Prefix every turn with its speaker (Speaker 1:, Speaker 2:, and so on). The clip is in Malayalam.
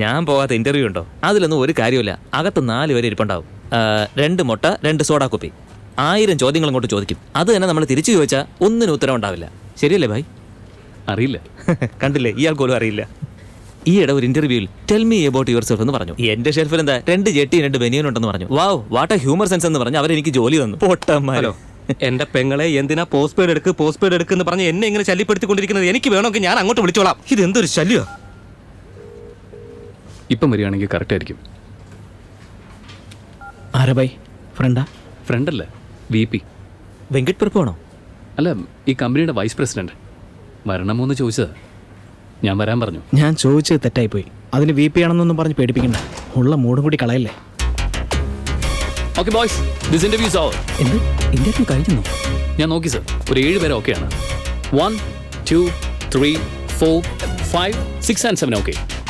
Speaker 1: ഞാൻ പോകാത്ത ഇന്റർവ്യൂ ഉണ്ടോ? അതിലൊന്നും ഒരു കാര്യമില്ല. അകത്ത് 4 പേര് ഇരിപ്പുണ്ടാവും. 2 മുട്ട, 2 സോഡാ കുപ്പി, 1000 ചോദ്യങ്ങൾ അങ്ങോട്ട് ചോദിക്കും. അത് തന്നെ നമ്മൾ തിരിച്ചു ചോദിച്ചാൽ ഒന്നിനും ഉത്തരം ഉണ്ടാവില്ല. ശരിയല്ലേ ഭായ്?
Speaker 2: അറിയില്ല.
Speaker 1: കണ്ടില്ലേ, ഇയാൾ പോലും അറിയില്ല. ഈയിടെ ഒരു ഇന്റർവ്യൂവിൽ tell me about your self എന്ന് പറഞ്ഞു. എന്റെ ഷെൽഫിൽ എന്താ 2 ജെട്ടി 2 ബനിയൻ ഉണ്ടെന്ന് പറഞ്ഞു. വാവ്, വാട്ട് എ ഹ്യൂമർ സെൻസ് എന്ന് പറഞ്ഞു അവരെനിക്ക് ജോലി തന്നു. പൊട്ടന്മാരോ.
Speaker 2: എന്റെ പെങ്ങളെ എന്തിനാ പോസ്റ്റ് പെയ്ഡ് എടുക്കുന്ന പറഞ്ഞ് എന്നെ ഇങ്ങനെ ശല്യപ്പെടുത്തിക്കൊണ്ടിരിക്കുന്നത്? എനിക്ക് വേണമെങ്കിൽ ഞാൻ അങ്ങോട്ട് വിളിച്ചോളാം. ഇത് എന്തൊരു ശല്യോ.
Speaker 3: ഇപ്പം വരികയാണെങ്കിൽ കറക്റ്റ് ആയിരിക്കും.
Speaker 4: ആരാ ബൈ? ഫ്രണ്ടാ?
Speaker 3: ഫ്രണ്ടല്ല, VP.
Speaker 1: വെങ്കട് പ്രഭുവാണോ?
Speaker 3: അല്ല, ഈ കമ്പനിയുടെ വൈസ് പ്രസിഡന്റ്. വരണമോ എന്ന് ചോദിച്ചതാ. ഞാൻ വരാൻ പറഞ്ഞു.
Speaker 4: ഞാൻ ചോദിച്ചത് തെറ്റായിപ്പോയി. അതിന് VP ആണെന്നൊന്നും പറഞ്ഞ് പേടിപ്പിക്കണ്ട. ഉള്ള മൂടും കൂടി കളയല്ലേ.
Speaker 3: Okay boys, this interview is over.
Speaker 4: എന്ത് ഇന്റർവ്യൂ കഴിഞ്ഞു?
Speaker 3: ഞാൻ നോക്കി സർ, ഒരു 7 പേര് ഓക്കെയാണ്. 1, 2, 3, 4, 5, 6 and 7 ഓക്കെ.